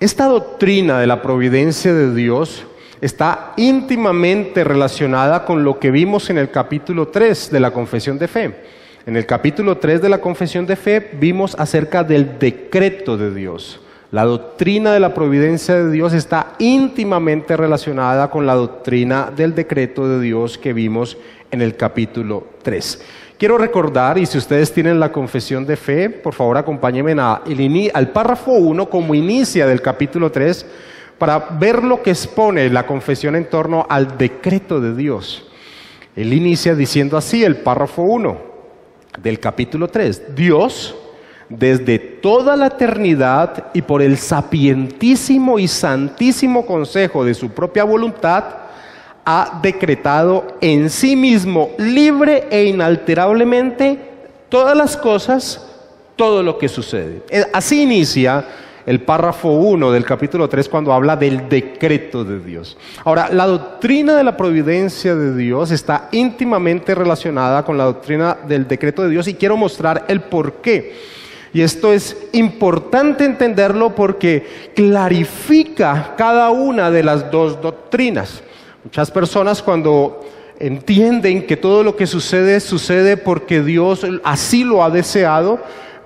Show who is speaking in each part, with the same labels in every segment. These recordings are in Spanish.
Speaker 1: Esta doctrina de la providencia de Dios está íntimamente relacionada con lo que vimos en el capítulo 3 de la Confesión de Fe. En el capítulo 3 de la Confesión de Fe vimos acerca del decreto de Dios. La doctrina de la providencia de Dios está íntimamente relacionada con la doctrina del decreto de Dios que vimos en el capítulo 3. Quiero recordar, y si ustedes tienen la Confesión de Fe, por favor acompáñenme al párrafo 1 como inicia del capítulo 3 para ver lo que expone la confesión en torno al decreto de Dios. Él inicia diciendo así, el párrafo 1 del capítulo 3. Dios, desde toda la eternidad y por el sapientísimo y santísimo consejo de su propia voluntad, ha decretado en sí mismo, libre e inalterablemente, todas las cosas, todo lo que sucede. Así inicia el párrafo 1 del capítulo 3 cuando habla del decreto de Dios. Ahora, la doctrina de la providencia de Dios está íntimamente relacionada con la doctrina del decreto de Dios y quiero mostrar el por qué. Y esto es importante entenderlo porque clarifica cada una de las dos doctrinas. Muchas personas cuando entienden que todo lo que sucede, sucede porque Dios así lo ha deseado,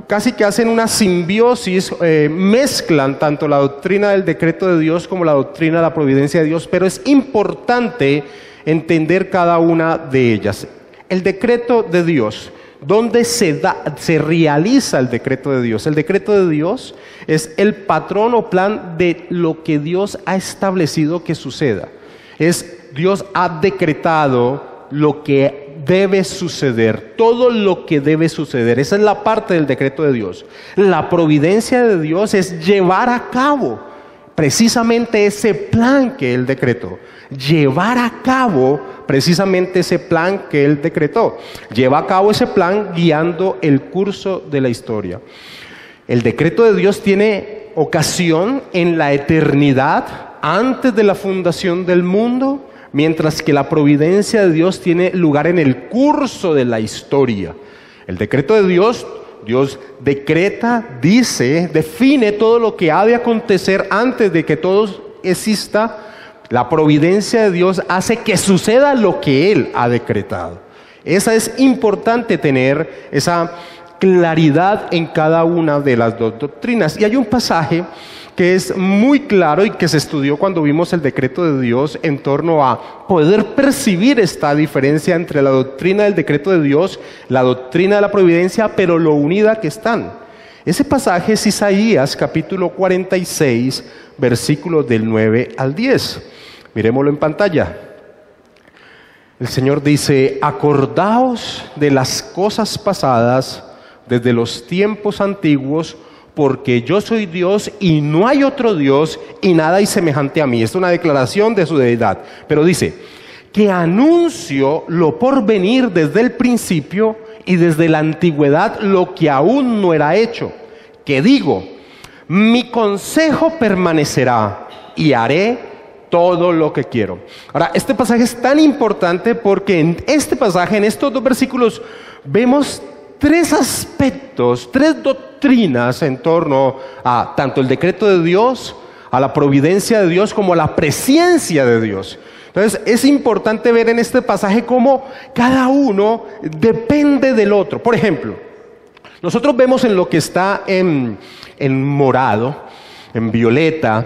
Speaker 1: casi que hacen una simbiosis, mezclan tanto la doctrina del decreto de Dios como la doctrina de la providencia de Dios, pero es importante entender cada una de ellas. El decreto de Dios, ¿dónde se realiza el decreto de Dios? El decreto de Dios es el patrón o plan de lo que Dios ha establecido que suceda. Dios ha decretado lo que debe suceder, todo lo que debe suceder. Esa es la parte del decreto de Dios. La providencia de Dios es llevar a cabo precisamente ese plan que Él decretó. Llevar a cabo precisamente ese plan que Él decretó. Lleva a cabo ese plan guiando el curso de la historia. El decreto de Dios tiene ocasión en la eternidad, antes de la fundación del mundo, mientras que la providencia de Dios tiene lugar en el curso de la historia. El decreto de Dios, Dios decreta, dice, define todo lo que ha de acontecer antes de que todo exista. La providencia de Dios hace que suceda lo que Él ha decretado. Esa es importante tener esa claridad en cada una de las dos doctrinas. Y hay un pasaje que es muy claro y que se estudió cuando vimos el decreto de Dios en torno a poder percibir esta diferencia entre la doctrina del decreto de Dios, la doctrina de la providencia, pero lo unida que están. Ese pasaje es Isaías capítulo 46, versículos del 9 al 10. Miremoslo en pantalla. El Señor dice: acordaos de las cosas pasadas desde los tiempos antiguos, porque yo soy Dios y no hay otro Dios y nada hay semejante a mí. Es una declaración de su deidad. Pero dice, que anuncio lo por venir desde el principio y desde la antigüedad lo que aún no era hecho. Que digo, mi consejo permanecerá y haré todo lo que quiero. Ahora, este pasaje es tan importante porque en este pasaje, en estos dos versículos, vemos tres aspectos, tres doctrinas en torno a tanto el decreto de Dios, a la providencia de Dios, como a la presencia de Dios. Entonces es importante ver en este pasaje cómo cada uno depende del otro. Por ejemplo, nosotros vemos en lo que está en morado, en violeta,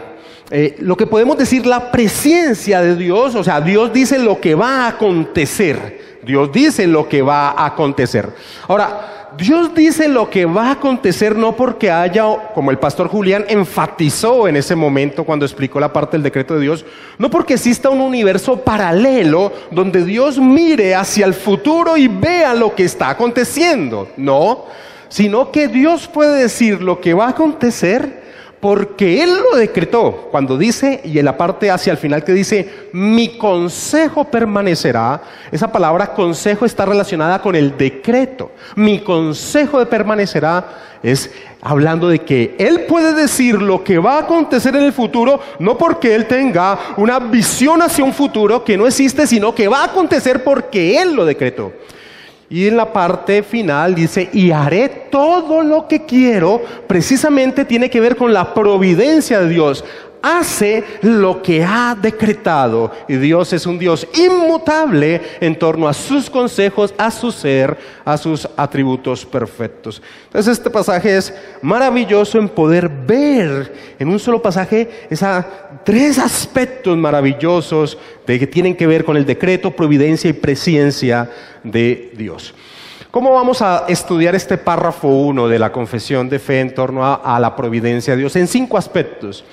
Speaker 1: lo que podemos decir la presencia de Dios. O sea, Dios dice lo que va a acontecer. Dios dice lo que va a acontecer. Ahora, Dios dice lo que va a acontecer no porque haya, como el pastor Julián enfatizó en ese momento cuando explicó la parte del decreto de Dios, no porque exista un universo paralelo donde Dios mire hacia el futuro y vea lo que está aconteciendo. No, sino que Dios puede decir lo que va a acontecer porque Él lo decretó. Cuando dice, y en la parte hacia el final que dice, mi consejo permanecerá, esa palabra consejo está relacionada con el decreto. Mi consejo permanecerá es hablando de que Él puede decir lo que va a acontecer en el futuro, no porque Él tenga una visión hacia un futuro que no existe, sino que va a acontecer porque Él lo decretó. Y en la parte final dice, y haré todo lo que quiero. Precisamente tiene que ver con la providencia de Dios. Hace lo que ha decretado. Y Dios es un Dios inmutable en torno a sus consejos, a su ser, a sus atributos perfectos. Entonces este pasaje es maravilloso en poder ver en un solo pasaje tres aspectos maravillosos que tienen que ver con el decreto, providencia y presciencia de Dios. ¿Cómo vamos a estudiar este párrafo 1 de la confesión de fe en torno a la providencia de Dios? En 5 aspectos.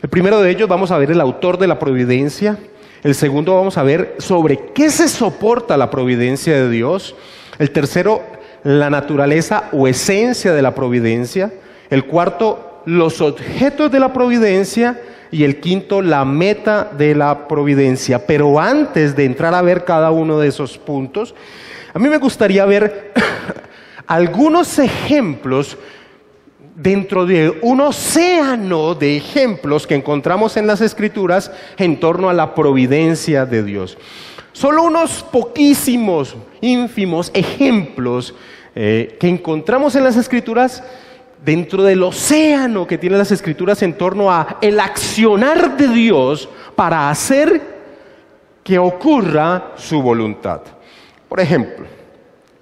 Speaker 1: El primero de ellos vamos a ver el autor de la providencia. El segundo vamos a ver sobre qué se soporta la providencia de Dios. El tercero, la naturaleza o esencia de la providencia. El cuarto, los objetos de la providencia. Y el quinto, la meta de la providencia. Pero antes de entrar a ver cada uno de esos puntos, a mí me gustaría ver algunos ejemplos dentro de un océano de ejemplos que encontramos en las Escrituras en torno a la providencia de Dios. Solo unos poquísimos, ínfimos ejemplos que encontramos en las Escrituras dentro del océano que tienen las Escrituras en torno a el accionar de Dios para hacer que ocurra su voluntad. Por ejemplo,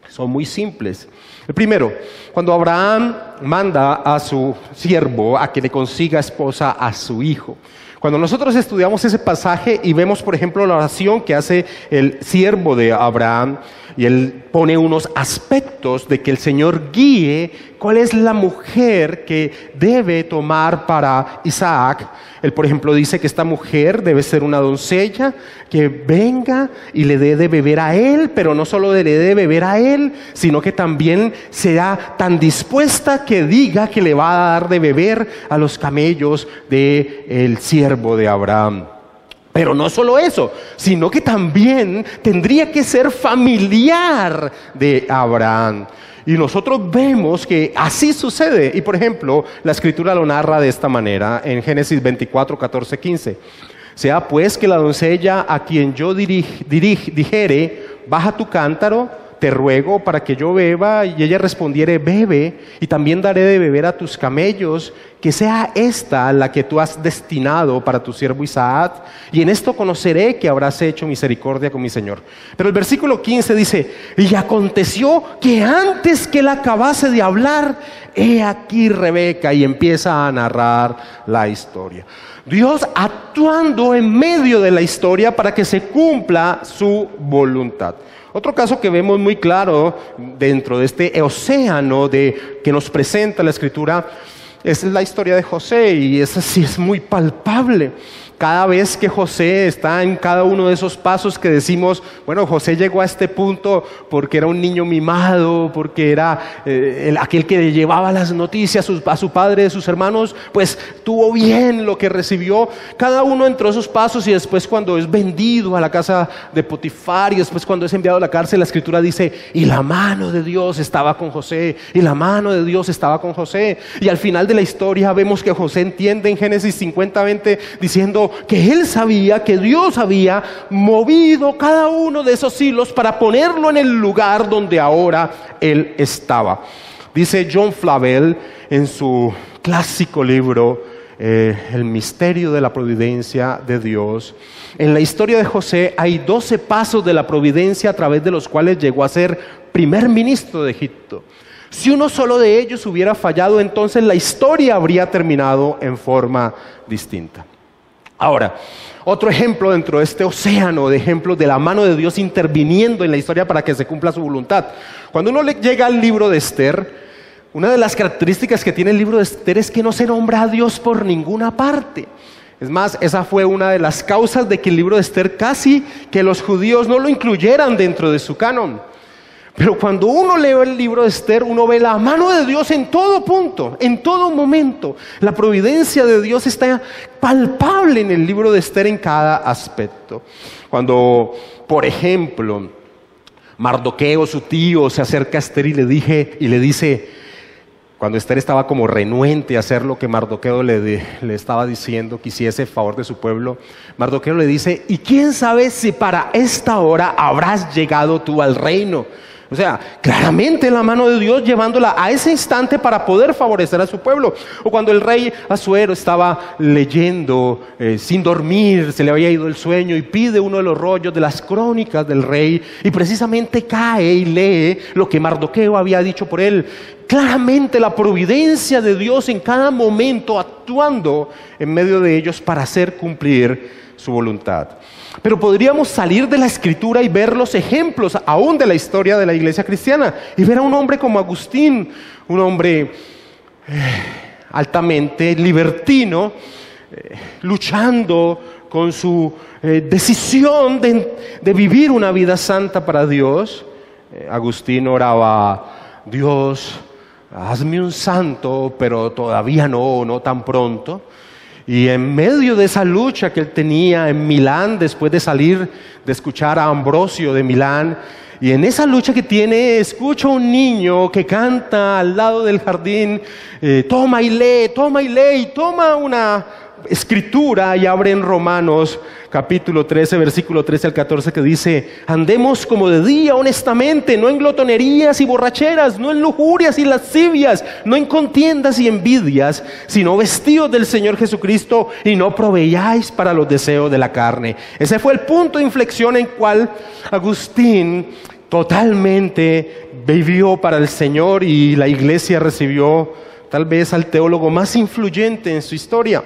Speaker 1: son muy simples. El primero, cuando Abraham manda a su siervo a que le consiga esposa a su hijo. Cuando nosotros estudiamos ese pasaje y vemos, por ejemplo, la oración que hace el siervo de Abraham, y él pone unos aspectos de que el Señor guíe cuál es la mujer que debe tomar para Isaac. Él, por ejemplo, dice que esta mujer debe ser una doncella que venga y le dé de beber a él, pero no solo le dé de beber a él, sino que también sea tan dispuesta que diga que le va a dar de beber a los camellos del siervo de Abraham. Pero no solo eso, sino que también tendría que ser familiar de Abraham. Y nosotros vemos que así sucede. Y por ejemplo, la Escritura lo narra de esta manera en Génesis 24, 14, 15. Sea pues que la doncella a quien yo dijere, baja tu cántaro, te ruego para que yo beba, y ella respondiere, bebe, y también daré de beber a tus camellos, que sea esta la que tú has destinado para tu siervo Isaac, y en esto conoceré que habrás hecho misericordia con mi Señor. Pero el versículo 15 dice, y aconteció que antes que él acabase de hablar, he aquí Rebeca, y empieza a narrar la historia. Dios actuando en medio de la historia para que se cumpla su voluntad. Otro caso que vemos muy claro dentro de este océano que nos presenta la Escritura es la historia de José, y esa sí es muy palpable. Cada vez que José está en cada uno de esos pasos que decimos, bueno, José llegó a este punto porque era un niño mimado, porque era aquel que llevaba las noticias a su padre, de sus hermanos, pues tuvo bien lo que recibió. Cada uno entró esos pasos, y después cuando es vendido a la casa de Potifar, y después cuando es enviado a la cárcel, la Escritura dice, y la mano de Dios estaba con José, y la mano de Dios estaba con José. Y al final de la historia vemos que José entiende en Génesis 50:20 diciendo que él sabía que Dios había movido cada uno de esos hilos para ponerlo en el lugar donde ahora él estaba. Dice John Flavel en su clásico libro El misterio de la providencia de Dios: en la historia de José hay 12 pasos de la providencia a través de los cuales llegó a ser primer ministro de Egipto. Si uno solo de ellos hubiera fallado, entonces la historia habría terminado en forma distinta. Ahora, otro ejemplo dentro de este océano de ejemplos de la mano de Dios interviniendo en la historia para que se cumpla su voluntad. Cuando uno llega al libro de Esther, una de las características que tiene el libro de Esther es que no se nombra a Dios por ninguna parte. Es más, esa fue una de las causas de que el libro de Esther casi que los judíos no lo incluyeran dentro de su canon. Pero cuando uno lee el libro de Esther, uno ve la mano de Dios en todo punto, en todo momento. La providencia de Dios está palpable en el libro de Esther en cada aspecto. Cuando, por ejemplo, Mardoqueo, su tío, se acerca a Esther y le dice, cuando Esther estaba como renuente a hacer lo que Mardoqueo le estaba diciendo, que hiciese el favor de su pueblo, Mardoqueo le dice, ¿y quién sabe si para esta hora habrás llegado tú al reino? O sea, claramente la mano de Dios llevándola a ese instante para poder favorecer a su pueblo. O cuando el rey Asuero estaba leyendo sin dormir, se le había ido el sueño y pide uno de los rollos de las crónicas del rey y precisamente cae y lee lo que Mardoqueo había dicho por él. Claramente la providencia de Dios en cada momento actuando en medio de ellos para hacer cumplir su voluntad. Pero podríamos salir de la Escritura y ver los ejemplos aún de la historia de la iglesia cristiana y ver a un hombre como Agustín, un hombre altamente libertino, luchando con su decisión de vivir una vida santa para Dios. Agustín oraba: Dios, hazme un santo, pero todavía no tan pronto. Y en medio de esa lucha que él tenía en Milán, después de salir de escuchar a Ambrosio de Milán, y en esa lucha que tiene, escucha a un niño que canta al lado del jardín, toma y lee, y toma una escritura y abre en Romanos capítulo 13, versículo 13 al 14, que dice: andemos como de día honestamente, no en glotonerías y borracheras, no en lujurias y lascivias, no en contiendas y envidias, sino vestidos del Señor Jesucristo y no proveáis para los deseos de la carne. Ese fue el punto de inflexión en cual Agustín totalmente vivió para el Señor, y la iglesia recibió tal vez al teólogo más influyente en su historia.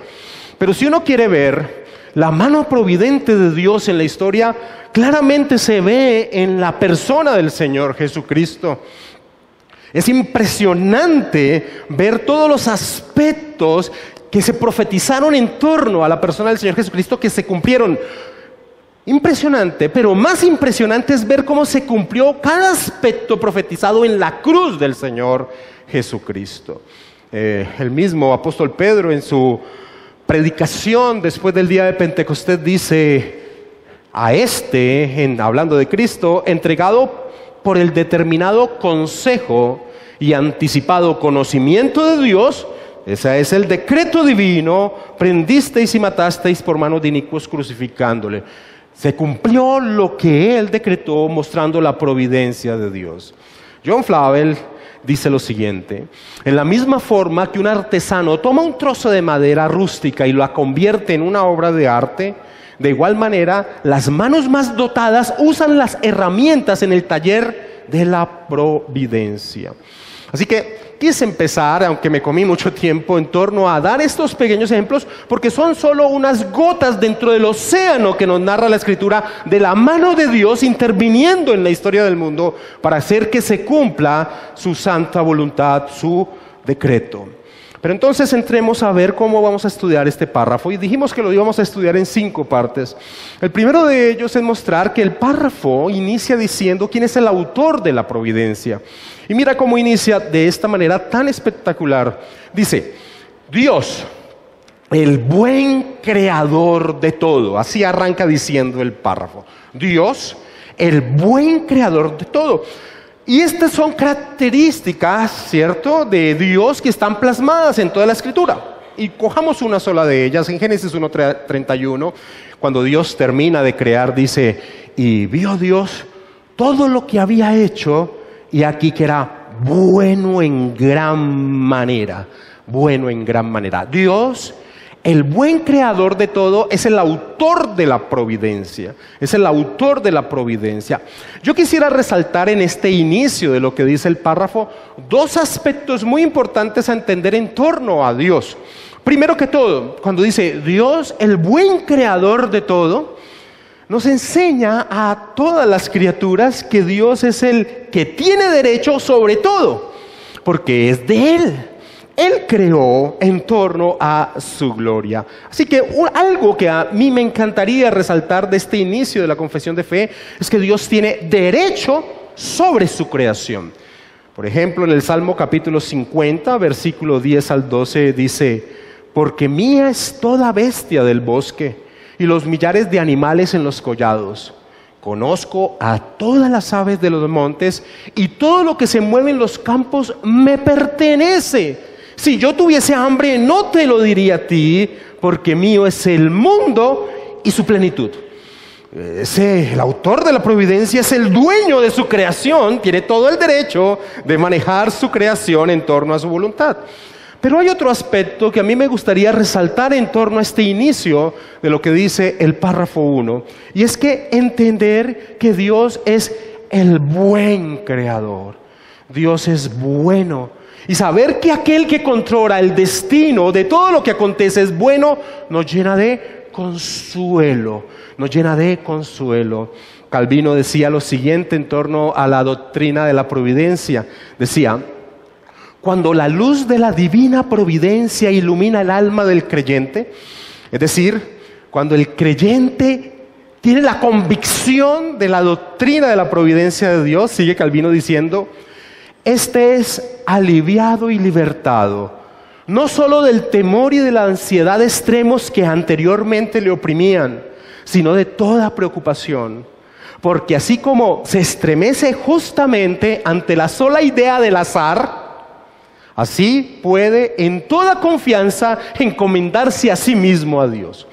Speaker 1: Pero si uno quiere ver la mano providente de Dios en la historia, claramente se ve en la persona del Señor Jesucristo. Es impresionante ver todos los aspectos que se profetizaron en torno a la persona del Señor Jesucristo que se cumplieron. Impresionante, pero más impresionante es ver cómo se cumplió cada aspecto profetizado en la cruz del Señor Jesucristo. El mismo apóstol Pedro en su predicación después del día de Pentecostés dice: a hablando de Cristo, entregado por el determinado consejo y anticipado conocimiento de Dios, ese es el decreto divino, prendisteis y matasteis por manos de inicuos crucificándole. Se cumplió lo que él decretó, mostrando la providencia de Dios. John Flavel dice lo siguiente: en la misma forma que un artesano toma un trozo de madera rústica y la convierte en una obra de arte, de igual manera las manos más dotadas usan las herramientas en el taller de la providencia. Así que quise empezar, aunque me comí mucho tiempo, en torno a dar estos pequeños ejemplos, porque son solo unas gotas dentro del océano que nos narra la Escritura de la mano de Dios interviniendo en la historia del mundo para hacer que se cumpla su santa voluntad, su decreto. Pero entonces entremos a ver cómo vamos a estudiar este párrafo, y dijimos que lo íbamos a estudiar en 5 partes. El primero de ellos es mostrar que el párrafo inicia diciendo quién es el autor de la providencia. Y mira cómo inicia de esta manera tan espectacular. Dice: Dios, el buen creador de todo. Así arranca diciendo el párrafo. Dios, el buen creador de todo. Y estas son características, ¿cierto?, de Dios que están plasmadas en toda la Escritura. Y cojamos una sola de ellas. En Génesis 1:31, cuando Dios termina de crear, dice: y vio Dios todo lo que había hecho, y aquí que era bueno en gran manera. Bueno en gran manera. Dios, el buen creador de todo, es el autor de la providencia. Es el autor de la providencia. Yo quisiera resaltar en este inicio de lo que dice el párrafo 2 aspectos muy importantes a entender en torno a Dios. Primero que todo, cuando dice Dios, el buen creador de todo, nos enseña a todas las criaturas que Dios es el que tiene derecho sobre todo, porque es de Él. Él creó en torno a su gloria. Así que algo que a mí me encantaría resaltar de este inicio de la confesión de fe es que Dios tiene derecho sobre su creación. Por ejemplo, en el Salmo capítulo 50, versículo 10 al 12 dice: porque mía es toda bestia del bosque y los millares de animales en los collados. Conozco a todas las aves de los montes, y todo lo que se mueve en los campos me pertenece. Si yo tuviese hambre, no te lo diría a ti, porque mío es el mundo y su plenitud. el autor de la providencia es el dueño de su creación, tiene todo el derecho de manejar su creación en torno a su voluntad. Pero hay otro aspecto que a mí me gustaría resaltar en torno a este inicio de lo que dice el párrafo 1, y es que entender que Dios es el buen creador. Dios es bueno. Y saber que aquel que controla el destino de todo lo que acontece es bueno, nos llena de consuelo, nos llena de consuelo. Calvino decía lo siguiente en torno a la doctrina de la providencia. Decía: cuando la luz de la divina providencia ilumina el alma del creyente, es decir, cuando el creyente tiene la convicción de la doctrina de la providencia de Dios, sigue Calvino diciendo, este es aliviado y libertado, no solo del temor y de la ansiedad extremos que anteriormente le oprimían, sino de toda preocupación. Porque así como se estremece justamente ante la sola idea del azar, así puede en toda confianza encomendarse a sí mismo a Dios.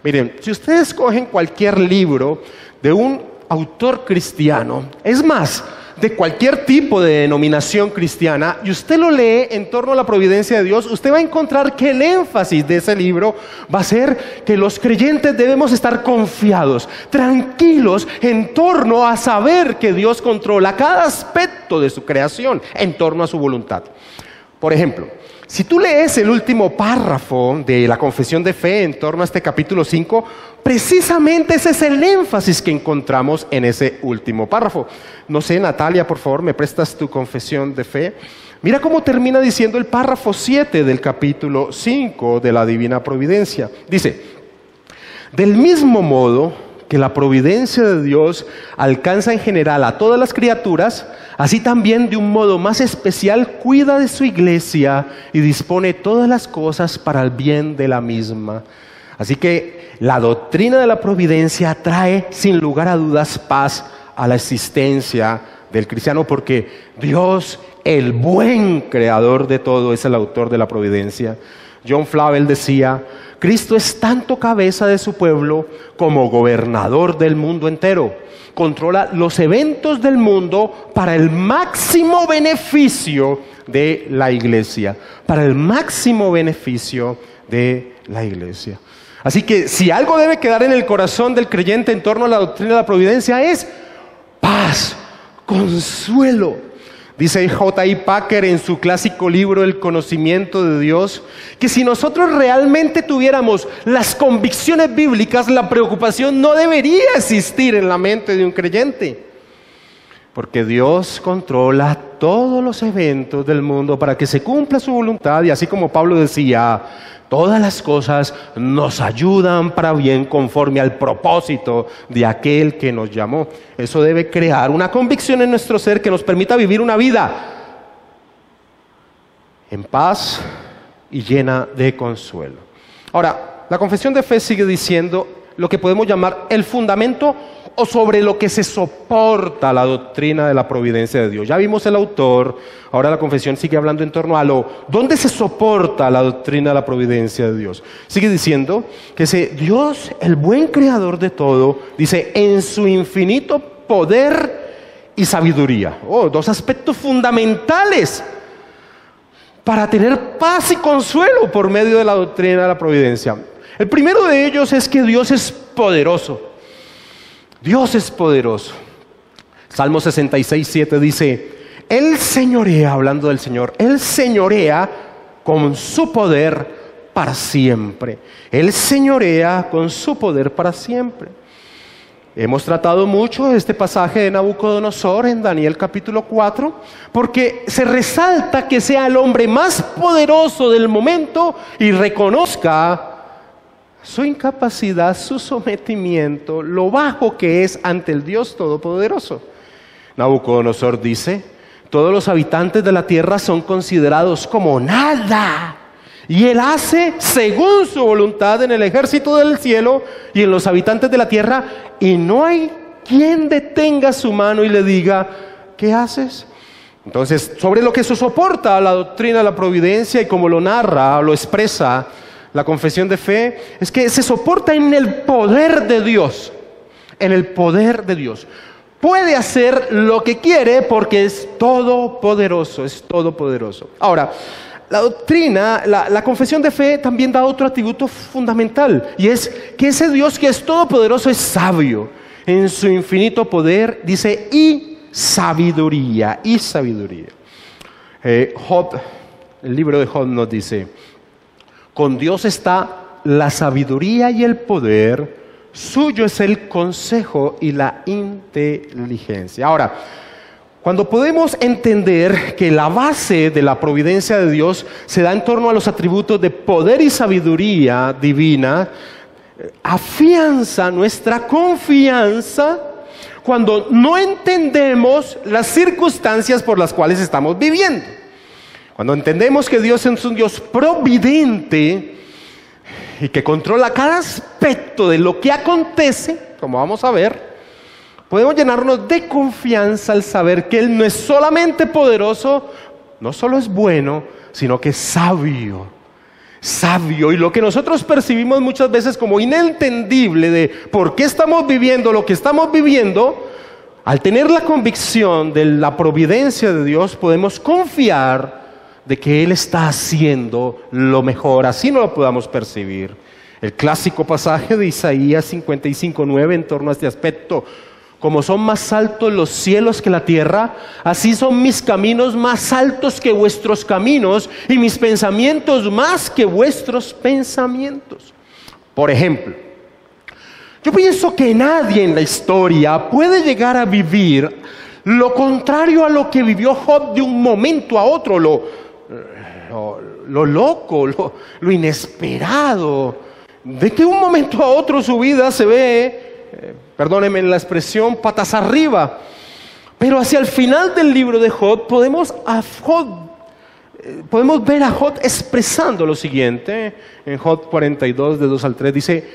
Speaker 1: Miren, si ustedes cogen cualquier libro de un autor cristiano, es más, de cualquier tipo de denominación cristiana, y usted lo lee en torno a la providencia de Dios, usted va a encontrar que el énfasis de ese libro va a ser que los creyentes debemos estar confiados, tranquilos en torno a saber que Dios controla cada aspecto de su creación en torno a su voluntad. Por ejemplo, si tú lees el último párrafo de la Confesión de Fe en torno a este capítulo 5, precisamente ese es el énfasis que encontramos en ese último párrafo. No sé, Natalia, por favor, ¿me prestas tu Confesión de Fe? Mira cómo termina diciendo el párrafo 7 del capítulo 5 de la Divina Providencia. Dice, del mismo modo que la providencia de Dios alcanza en general a todas las criaturas, así también de un modo más especial cuida de su iglesia y dispone todas las cosas para el bien de la misma. Así que la doctrina de la providencia trae sin lugar a dudas paz a la existencia del cristiano, porque Dios, el buen creador de todo, es el autor de la providencia. John Flavel decía, Cristo es tanto cabeza de su pueblo como gobernador del mundo entero. Controla los eventos del mundo para el máximo beneficio de la iglesia. Para el máximo beneficio de la iglesia. Así que si algo debe quedar en el corazón del creyente en torno a la doctrina de la providencia es paz, consuelo. Dice J.I. Packer en su clásico libro El conocimiento de Dios, que si nosotros realmente tuviéramos las convicciones bíblicas, la preocupación no debería existir en la mente de un creyente. Porque Dios controla todos los eventos del mundo para que se cumpla su voluntad, y así como Pablo decía, todas las cosas nos ayudan para bien conforme al propósito de aquel que nos llamó. Eso debe crear una convicción en nuestro ser que nos permita vivir una vida en paz y llena de consuelo. Ahora, la Confesión de Fe sigue diciendo lo que podemos llamar el fundamento o sobre lo que se soporta la doctrina de la providencia de Dios. Ya vimos el autor, ahora la confesión sigue hablando en torno a ¿dónde se soporta la doctrina de la providencia de Dios? Sigue diciendo que Dios, el buen creador de todo, dice, en su infinito poder y sabiduría. Dos aspectos fundamentales para tener paz y consuelo por medio de la doctrina de la providencia. El primero de ellos es que Dios es poderoso. Dios es poderoso. Salmo 66:7 dice, Él señorea, hablando del Señor, Él señorea con su poder para siempre. Él señorea con su poder para siempre. Hemos tratado mucho este pasaje de Nabucodonosor en Daniel capítulo 4, porque se resalta que sea el hombre más poderoso del momento y reconozca su incapacidad, su sometimiento, lo bajo que es ante el Dios Todopoderoso. Nabucodonosor dice, todos los habitantes de la tierra son considerados como nada, y Él hace según su voluntad en el ejército del cielo y en los habitantes de la tierra, y no hay quien detenga su mano y le diga, ¿qué haces? Entonces, sobre lo que se soporta la doctrina de la providencia y como lo narra, lo expresa la confesión de fe, es que se soporta en el poder de Dios. en el poder de Dios. Puede hacer lo que quiere porque es todopoderoso, es todopoderoso. Ahora, la doctrina, la confesión de fe también da otro atributo fundamental, y es que ese Dios que es todopoderoso es sabio. En su infinito poder, dice, y sabiduría, y sabiduría. Job, el libro de Job nos dice, con Dios está la sabiduría y el poder, suyo es el consejo y la inteligencia. Ahora, cuando podemos entender que la base de la providencia de Dios se da en torno a los atributos de poder y sabiduría divina, afianza nuestra confianza cuando no entendemos las circunstancias por las cuales estamos viviendo. Cuando entendemos que Dios es un Dios providente y que controla cada aspecto de lo que acontece, como vamos a ver, podemos llenarnos de confianza al saber que Él no es solamente poderoso, no solo es bueno, sino que es sabio. Sabio, y lo que nosotros percibimos muchas veces como inentendible de por qué estamos viviendo lo que estamos viviendo, al tener la convicción de la providencia de Dios, podemos confiar de que Él está haciendo lo mejor, así no lo podamos percibir. El clásico pasaje de Isaías 55:9 en torno a este aspecto: como son más altos los cielos que la tierra, así son mis caminos más altos que vuestros caminos, y mis pensamientos más que vuestros pensamientos. Por ejemplo, yo pienso que nadie en la historia puede llegar a vivir lo contrario a lo que vivió Job de un momento a otro, lo loco, lo inesperado, de que un momento a otro su vida se ve, perdónenme la expresión, patas arriba. Pero hacia el final del libro de Job podemos ver a Job expresando lo siguiente. En Job 42, de 2 al 3, dice: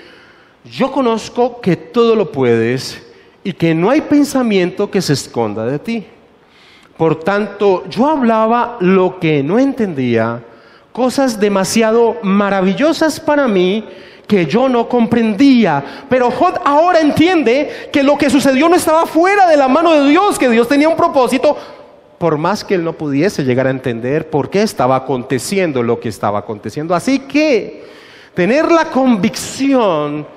Speaker 1: yo conozco que todo lo puedes y que no hay pensamiento que se esconda de ti. Por tanto, yo hablaba lo que no entendía, cosas demasiado maravillosas para mí que yo no comprendía. Pero Job ahora entiende que lo que sucedió no estaba fuera de la mano de Dios, que Dios tenía un propósito, por más que él no pudiese llegar a entender por qué estaba aconteciendo lo que estaba aconteciendo. Así que tener la convicción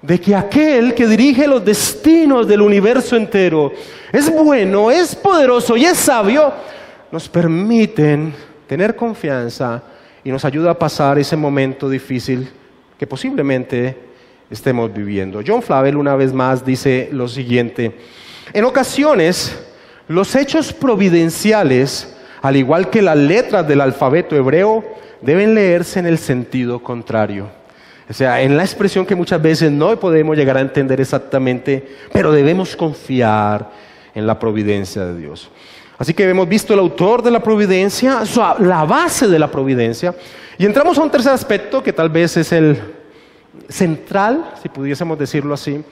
Speaker 1: de que aquel que dirige los destinos del universo entero es bueno, es poderoso y es sabio, nos permiten tener confianza y nos ayuda a pasar ese momento difícil que posiblemente estemos viviendo. John Flavel una vez más dice lo siguiente: en ocasiones los hechos providenciales, al igual que las letras del alfabeto hebreo, deben leerse en el sentido contrario. O sea, en la expresión que muchas veces no podemos llegar a entender exactamente, pero debemos confiar en la providencia de Dios. Así que hemos visto el autor de la providencia, la base de la providencia, y entramos a un tercer aspecto que tal vez es el central, si pudiésemos decirlo así,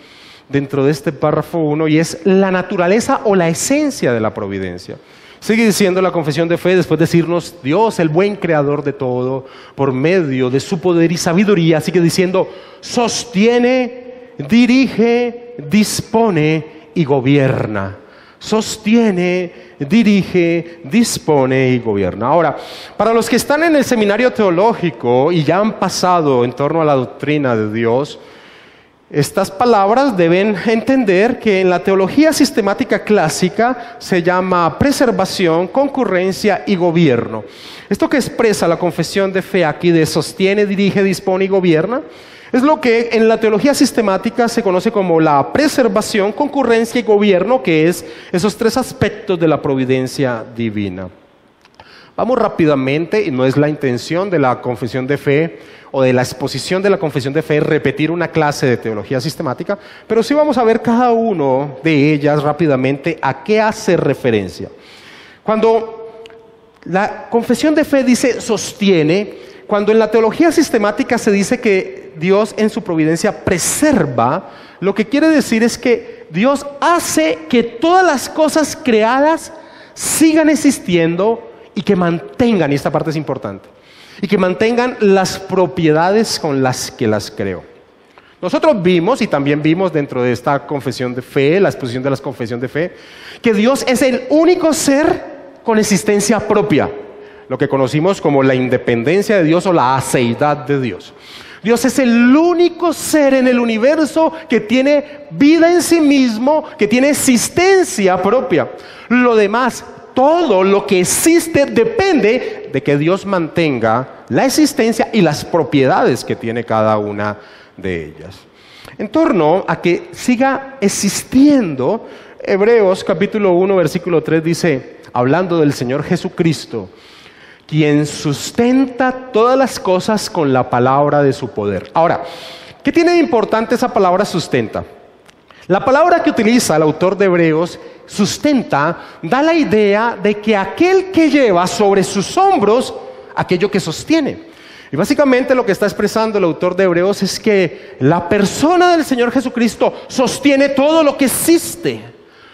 Speaker 1: dentro de este párrafo 1, y es la naturaleza o la esencia de la providencia. Sigue diciendo la confesión de fe, después de decirnos Dios, el buen creador de todo, por medio de su poder y sabiduría, sigue diciendo: sostiene, dirige, dispone y gobierna. Sostiene, dirige, dispone y gobierna. Ahora, para los que están en el seminario teológico y ya han pasado en torno a la doctrina de Dios, estas palabras deben entender que en la teología sistemática clásica se llama preservación, concurrencia y gobierno. Esto que expresa la confesión de fe aquí de sostiene, dirige, dispone y gobierna, es lo que en la teología sistemática se conoce como la preservación, concurrencia y gobierno, que es esos tres aspectos de la providencia divina. Vamos rápidamente, y no es la intención de la confesión de fe o de la exposición de la confesión de fe repetir una clase de teología sistemática, pero sí vamos a ver cada uno de ellas rápidamente a qué hace referencia. Cuando la confesión de fe dice sostiene, cuando en la teología sistemática se dice que Dios en su providencia preserva, lo que quiere decir es que Dios hace que todas las cosas creadas sigan existiendo y que mantengan, y esta parte es importante, y que mantengan las propiedades con las que las creó. Nosotros vimos, y también vimos dentro de esta confesión de fe, la exposición de la confesión de fe, que Dios es el único ser con existencia propia, lo que conocimos como la independencia de Dios o la aceidad de Dios. Dios es el único ser en el universo que tiene vida en sí mismo, que tiene existencia propia. Lo demás, todo lo que existe depende de que Dios mantenga la existencia y las propiedades que tiene cada una de ellas. En torno a que siga existiendo, Hebreos capítulo 1 versículo 3 dice, hablando del Señor Jesucristo, quien sustenta todas las cosas con la palabra de su poder. Ahora, ¿qué tiene de importante esa palabra sustenta? La palabra que utiliza el autor de Hebreos, sustenta, da la idea de que aquel que lleva sobre sus hombros aquello que sostiene. Y básicamente lo que está expresando el autor de Hebreos es que la persona del Señor Jesucristo sostiene todo lo que existe.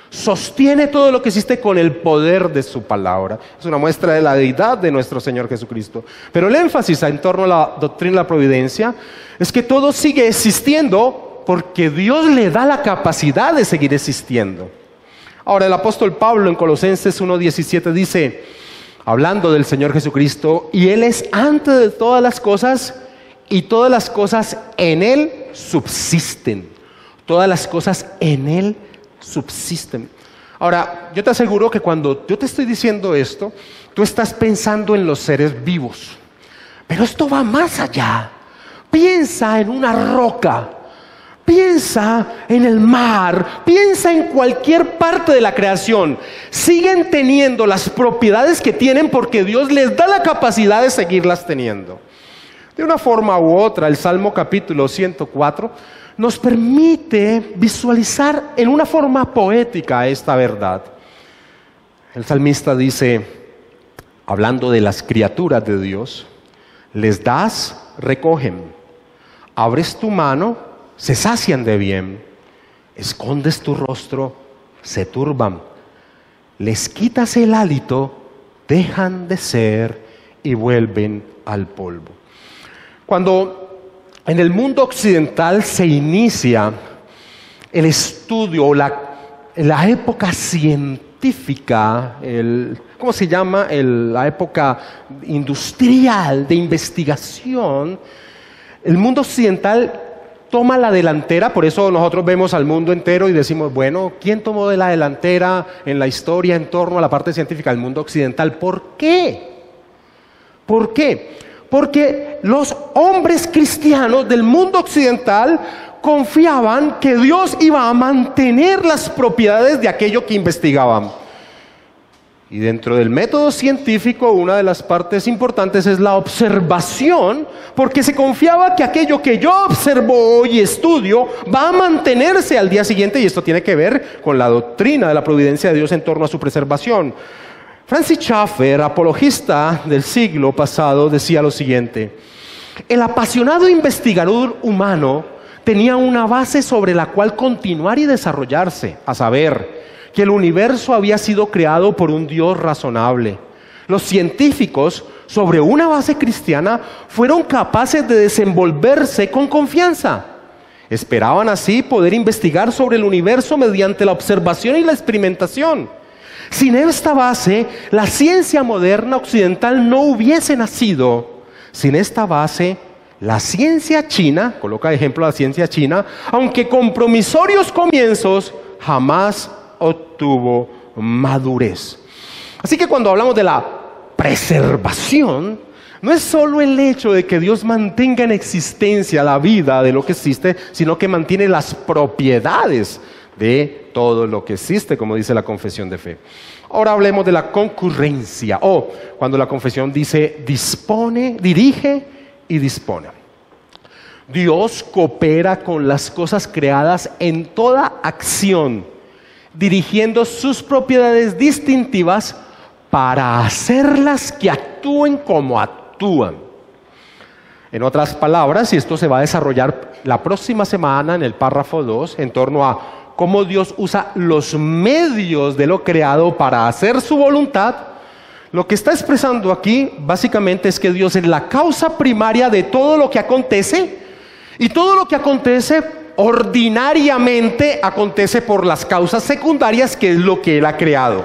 Speaker 1: Sostiene todo lo que existe con el poder de su palabra. Es una muestra de la deidad de nuestro Señor Jesucristo. Pero el énfasis en torno a la doctrina de la providencia es que todo sigue existiendo porque Dios le da la capacidad de seguir existiendo. Ahora el apóstol Pablo en Colosenses 1:17 dice, hablando del Señor Jesucristo, y Él es antes de todas las cosas y todas las cosas en Él subsisten. Todas las cosas en Él subsisten. Ahora, yo te aseguro que cuando yo te estoy diciendo esto, tú estás pensando en los seres vivos. Pero esto va más allá. Piensa en una roca. Piensa en el mar, piensa en cualquier parte de la creación. Siguen teniendo las propiedades que tienen porque Dios les da la capacidad de seguirlas teniendo. De una forma u otra, el Salmo capítulo 104 nos permite visualizar en una forma poética esta verdad. El salmista dice, hablando de las criaturas de Dios, les das, recogen, abres tu mano, se sacian de bien, escondes tu rostro, se turban, les quitas el hálito, dejan de ser y vuelven al polvo. Cuando en el mundo occidental se inicia el estudio, la época científica, ¿cómo se llama? La época industrial de investigación, el mundo occidental toma la delantera. Por eso nosotros vemos al mundo entero y decimos, bueno, ¿quién tomó de la delantera en la historia en torno a la parte científica? El mundo occidental. ¿Por qué? ¿Por qué? Porque los hombres cristianos del mundo occidental confiaban que Dios iba a mantener las propiedades de aquello que investigaban. Y dentro del método científico, una de las partes importantes es la observación, porque se confiaba que aquello que yo observo hoy y estudio va a mantenerse al día siguiente, y esto tiene que ver con la doctrina de la providencia de Dios en torno a su preservación. Francis Schaeffer, apologista del siglo pasado, decía lo siguiente: el apasionado investigador humano tenía una base sobre la cual continuar y desarrollarse, a saber, que el universo había sido creado por un Dios razonable. Los científicos, sobre una base cristiana, fueron capaces de desenvolverse con confianza. Esperaban así poder investigar sobre el universo mediante la observación y la experimentación. Sin esta base, la ciencia moderna occidental no hubiese nacido. Sin esta base, la ciencia china, coloca de ejemplo la ciencia china, aunque con promisorios comienzos, jamás obtuvo madurez. Así que cuando hablamos de la preservación, no es solo el hecho de que Dios mantenga en existencia la vida de lo que existe, sino que mantiene las propiedades de todo lo que existe, como dice la confesión de fe. Ahora hablemos de la concurrencia, o cuando la confesión dice dispone, dirige y dispone. Dios coopera con las cosas creadas en toda acción, dirigiendo sus propiedades distintivas para hacerlas que actúen como actúan. En otras palabras, y esto se va a desarrollar la próxima semana en el párrafo 2, en torno a cómo Dios usa los medios de lo creado para hacer su voluntad, lo que está expresando aquí básicamente es que Dios es la causa primaria de todo lo que acontece, Y todo lo que acontece ordinariamente acontece por las causas secundarias, que es lo que Él ha creado.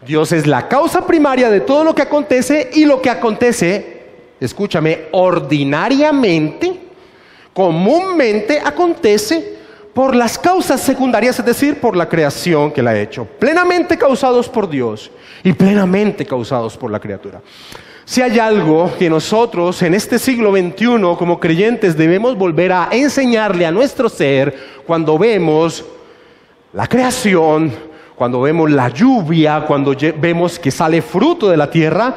Speaker 1: Dios es la causa primaria de todo lo que acontece, y lo que acontece, escúchame, ordinariamente, comúnmente acontece por las causas secundarias, es decir, por la creación que Él ha hecho, plenamente causados por Dios y plenamente causados por la criatura. Si hay algo que nosotros en este siglo XXI como creyentes debemos volver a enseñarle a nuestro ser, cuando vemos la creación, cuando vemos la lluvia, cuando vemos que sale fruto de la tierra,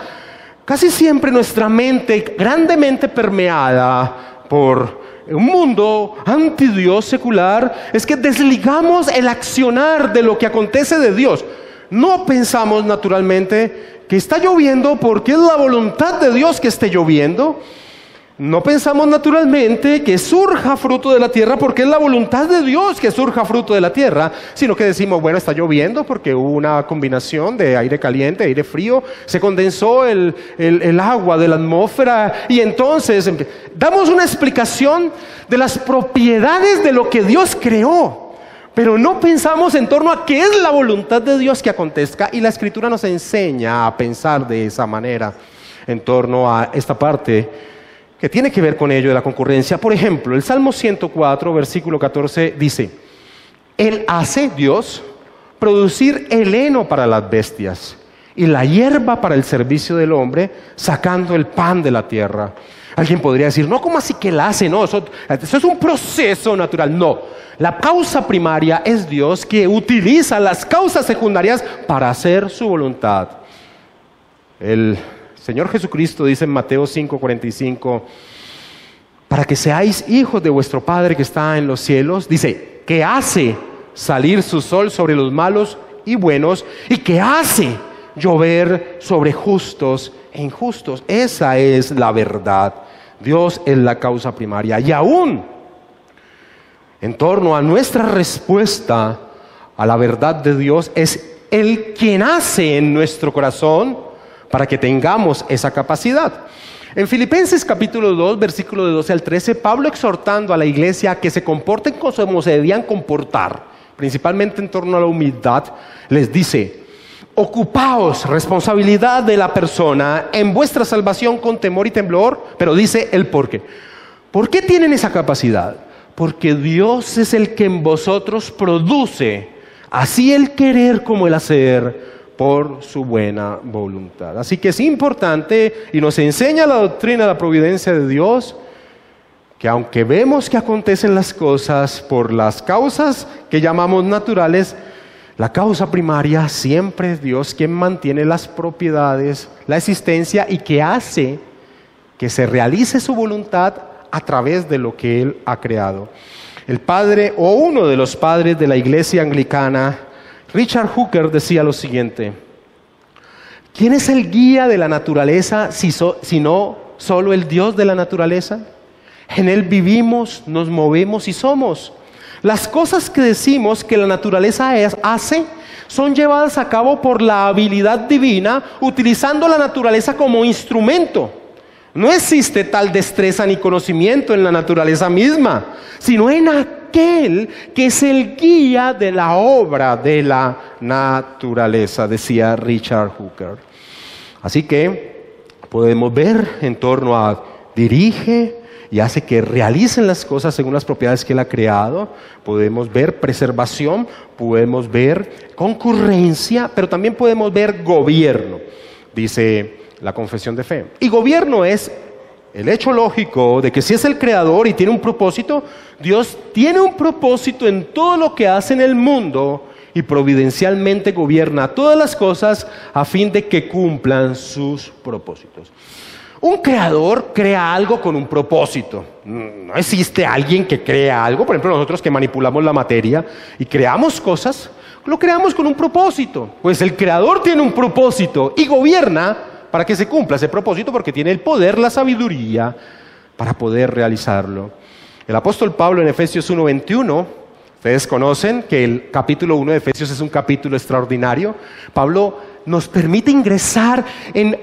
Speaker 1: casi siempre nuestra mente, grandemente permeada por un mundo anti-Dios secular, es que desligamos el accionar de lo que acontece de Dios. No pensamos naturalmente que está lloviendo porque es la voluntad de Dios que esté lloviendo. No pensamos naturalmente que surja fruto de la tierra porque es la voluntad de Dios que surja fruto de la tierra, sino que decimos, bueno, está lloviendo porque hubo una combinación de aire caliente, aire frío, se condensó el agua de la atmósfera, y entonces damos una explicación de las propiedades de lo que Dios creó. Pero no pensamos en torno a qué es la voluntad de Dios que acontezca, y la Escritura nos enseña a pensar de esa manera en torno a esta parte que tiene que ver con ello de la concurrencia. Por ejemplo, el Salmo 104, versículo 14 dice: Él hace, Dios, producir el heno para las bestias y la hierba para el servicio del hombre, sacando el pan de la tierra. Alguien podría decir, no, ¿cómo así que Él hace? No, eso es un proceso natural. No, la causa primaria es Dios, que utiliza las causas secundarias para hacer su voluntad. El Señor Jesucristo dice en Mateo 5:45, para que seáis hijos de vuestro Padre que está en los cielos, dice, que hace salir su sol sobre los malos y buenos, y que hace llover sobre justos e injustos. Esa es la verdad. Dios es la causa primaria. Y aún en torno a nuestra respuesta a la verdad de Dios, es Él quien hace en nuestro corazón para que tengamos esa capacidad. En Filipenses capítulo 2, versículo de 12 al 13, Pablo, exhortando a la iglesia a que se comporten como se debían comportar, principalmente en torno a la humildad, les dice: ocupaos, responsabilidad de la persona, en vuestra salvación con temor y temblor. Pero dice el por qué. ¿Por qué tienen esa capacidad? Porque Dios es el que en vosotros produce así el querer como el hacer por su buena voluntad. Así que es importante, y nos enseña la doctrina de la providencia de Dios, que aunque vemos que acontecen las cosas por las causas que llamamos naturales, la causa primaria siempre es Dios quien mantiene las propiedades, la existencia, y que hace que se realice su voluntad a través de lo que Él ha creado. El padre, o uno de los padres de la iglesia anglicana, Richard Hooker, decía lo siguiente: ¿quién es el guía de la naturaleza si no solo el Dios de la naturaleza? En Él vivimos, nos movemos y somos. Las cosas que decimos que la naturaleza hace son llevadas a cabo por la habilidad divina, utilizando la naturaleza como instrumento. No existe tal destreza ni conocimiento en la naturaleza misma, sino en aquel que es el guía de la obra de la naturaleza, decía Richard Hooker. Así que podemos ver en torno a dirige y hace que realicen las cosas según las propiedades que Él ha creado. Podemos ver preservación, podemos ver concurrencia, pero también podemos ver gobierno, dice la confesión de fe. Y gobierno es el hecho lógico de que si es el creador y tiene un propósito, Dios tiene un propósito en todo lo que hace en el mundo, y providencialmente gobierna todas las cosas a fin de que cumplan sus propósitos. Un creador crea algo con un propósito. No existe alguien que crea algo. Por ejemplo, nosotros que manipulamos la materia y creamos cosas, lo creamos con un propósito. Pues el creador tiene un propósito y gobierna para que se cumpla ese propósito, porque tiene el poder, la sabiduría para poder realizarlo. El apóstol Pablo en Efesios 1:21, ustedes conocen que el capítulo 1 de Efesios es un capítulo extraordinario. Pablo nos permite ingresar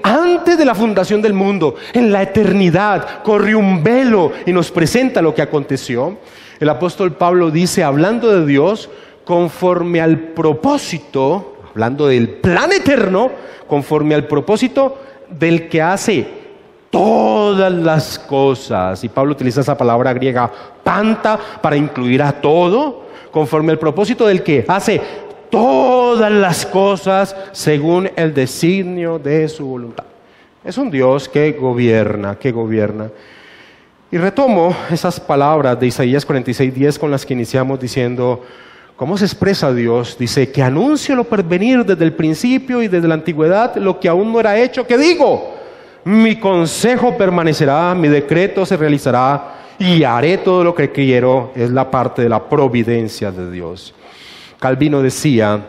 Speaker 1: antes de la fundación del mundo, en la eternidad. Corre un velo y nos presenta lo que aconteció. El apóstol Pablo dice, hablando de Dios, conforme al propósito, hablando del plan eterno, conforme al propósito del que hace todas las cosas. Y Pablo utiliza esa palabra griega panta para incluir a todo, conforme al propósito del que hace todas las cosas según el designio de su voluntad. Es un Dios que gobierna, que gobierna. Y retomo esas palabras de Isaías 46:10 con las que iniciamos diciendo, ¿cómo se expresa Dios? Dice, que anuncio lo por venir desde el principio y desde la antigüedad, lo que aún no era hecho, que digo, mi consejo permanecerá, mi decreto se realizará y haré todo lo que quiero. Es la parte de la providencia de Dios. Calvino decía,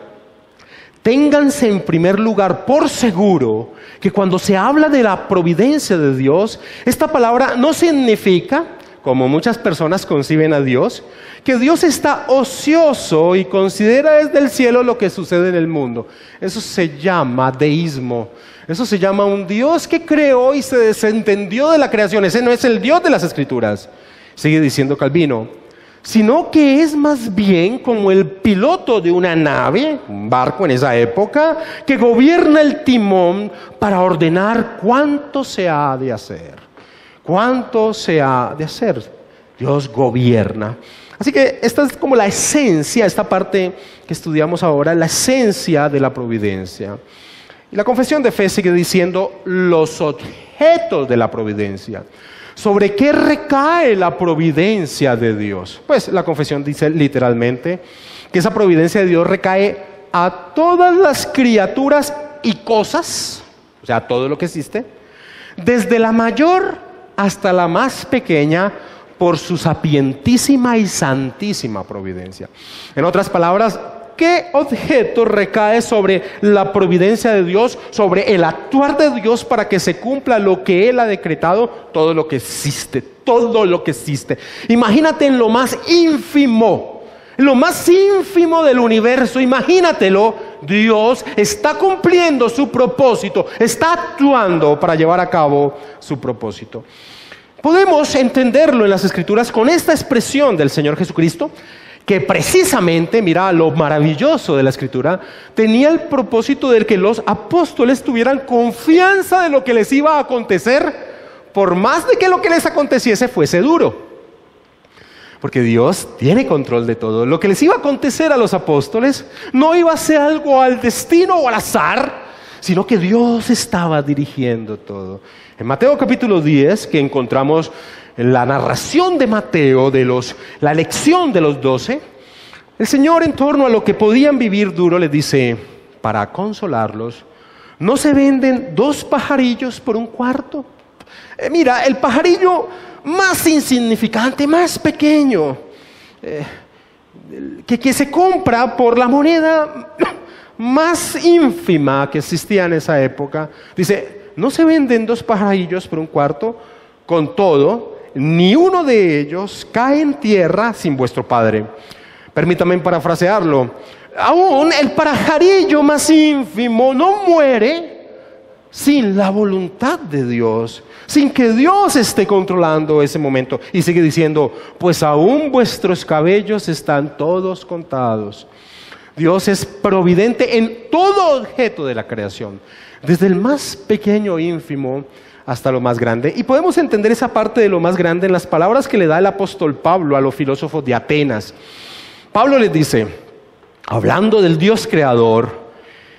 Speaker 1: ténganse en primer lugar por seguro que cuando se habla de la providencia de Dios, esta palabra no significa, como muchas personas conciben a Dios, que Dios está ocioso y considera desde el cielo lo que sucede en el mundo. Eso se llama deísmo. Eso se llama un Dios que creó y se desentendió de la creación. Ese no es el Dios de las Escrituras. Sigue diciendo Calvino, sino que es más bien como el piloto de una nave, un barco en esa época, que gobierna el timón para ordenar cuánto se ha de hacer. ¿Cuánto se ha de hacer? Dios gobierna. Así que esta es como la esencia, esta parte que estudiamos ahora, la esencia de la providencia. Y la confesión de fe sigue diciendo los objetos de la providencia. ¿Sobre qué recae la providencia de Dios? Pues la confesión dice literalmente que esa providencia de Dios recae a todas las criaturas y cosas, o sea, todo lo que existe, desde la mayor hasta la más pequeña, por su sapientísima y santísima providencia. En otras palabras, ¿qué objeto recae sobre la providencia de Dios, sobre el actuar de Dios para que se cumpla lo que Él ha decretado? Todo lo que existe, todo lo que existe. Imagínate en lo más ínfimo del universo, imagínatelo, Dios está cumpliendo su propósito, está actuando para llevar a cabo su propósito. Podemos entenderlo en las Escrituras con esta expresión del Señor Jesucristo, que precisamente, mira lo maravilloso de la Escritura, tenía el propósito de que los apóstoles tuvieran confianza de lo que les iba a acontecer, por más de que lo que les aconteciese fuese duro. Porque Dios tiene control de todo. Lo que les iba a acontecer a los apóstoles no iba a ser algo al destino o al azar, sino que Dios estaba dirigiendo todo. En Mateo capítulo 10, que encontramos en la narración de Mateo la elección de los 12, el Señor, en torno a lo que podían vivir duro, les dice, para consolarlos, ¿no se venden 2 pajarillos por un cuarto? Mira, el pajarillo más insignificante, más pequeño, que se compra por la moneda más ínfima que existía en esa época, dice, ¿no se venden 2 pajarillos por un cuarto? Con todo, ni uno de ellos cae en tierra sin vuestro Padre. Permítame parafrasearlo. Aún el pajarillo más ínfimo no muere sin la voluntad de Dios, sin que Dios esté controlando ese momento. Y sigue diciendo, pues aún vuestros cabellos están todos contados. Dios es providente en todo objeto de la creación, desde el más pequeño, ínfimo, hasta lo más grande. Y podemos entender esa parte de lo más grande en las palabras que le da el apóstol Pablo a los filósofos de Atenas. Pablo les dice, hablando del Dios creador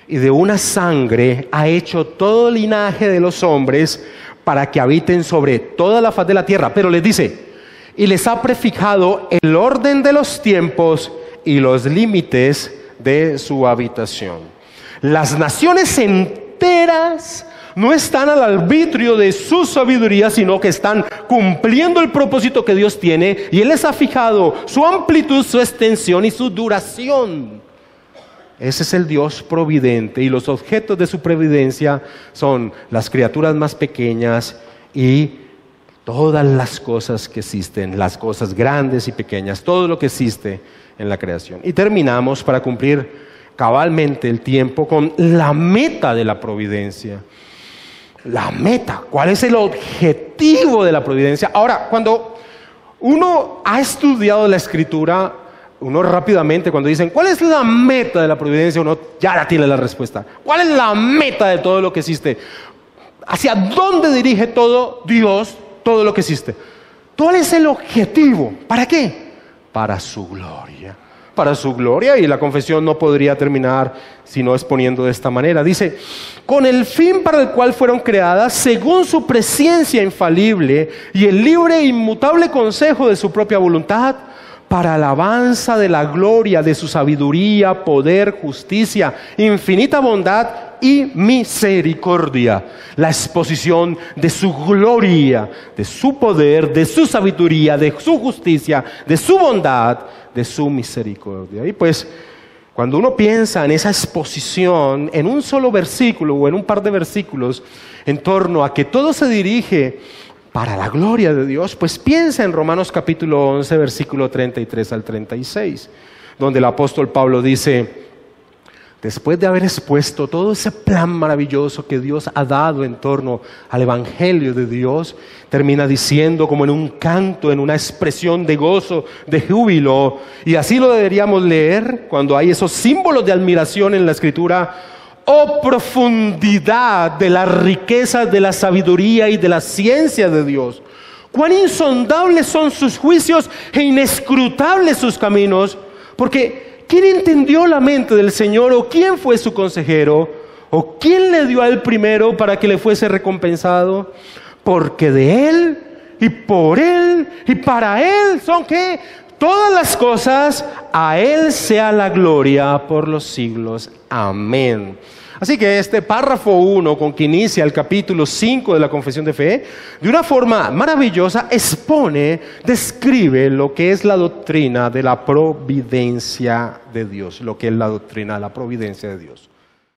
Speaker 1: y de una sangre, ha hecho todo linaje de los hombres para que habiten sobre toda la faz de la tierra. Pero les dice, y les ha prefijado el orden de los tiempos y los límites de su habitación. Las naciones enteras no están al arbitrio de su sabiduría, sino que están cumpliendo el propósito que Dios tiene, y Él les ha fijado su amplitud, su extensión y su duración. Ese es el Dios providente, y los objetos de su providencia son las criaturas más pequeñas y todas las cosas que existen, las cosas grandes y pequeñas, todo lo que existe en la creación. Y terminamos para cumplir cabalmente el tiempo con la meta de la providencia. La meta, ¿cuál es el objetivo de la providencia? Ahora, cuando uno ha estudiado la Escritura, uno rápidamente cuando dicen, ¿cuál es la meta de la providencia? Uno ya la tiene la respuesta. ¿Cuál es la meta de todo lo que existe? ¿Hacia dónde dirige todo Dios, todo lo que existe? ¿Cuál es el objetivo? ¿Para qué? Para su gloria. Para su gloria, y la confesión no podría terminar sino exponiendo de esta manera. Dice, con el fin para el cual fueron creadas, según su presencia infalible y el libre e inmutable consejo de su propia voluntad, para alabanza de la gloria de su sabiduría, poder, justicia, infinita bondad y misericordia. La exposición de su gloria, de su poder, de su sabiduría, de su justicia, de su bondad, de su misericordia. Y pues, cuando uno piensa en esa exposición, en un solo versículo o en un par de versículos, en torno a que todo se dirige para la gloria de Dios, pues piensa en Romanos capítulo 11, versículo 33 al 36, donde el apóstol Pablo dice, después de haber expuesto todo ese plan maravilloso que Dios ha dado en torno al Evangelio de Dios, termina diciendo como en un canto, en una expresión de gozo, de júbilo, y así lo deberíamos leer cuando hay esos símbolos de admiración en la Escritura: oh profundidad de las riquezas de la sabiduría y de la ciencia de Dios, cuán insondables son sus juicios e inescrutables sus caminos, porque ¿quién entendió la mente del Señor? ¿O quién fue su consejero? ¿O quién le dio a él primero para que le fuese recompensado? Porque de él y por él y para él son ¿qué? Todas las cosas, a él sea la gloria por los siglos. Amén. Así que este párrafo 1, con que inicia el capítulo 5 de la Confesión de Fe, de una forma maravillosa expone, describe lo que es la doctrina de la providencia de Dios, lo que es la doctrina de la providencia de Dios.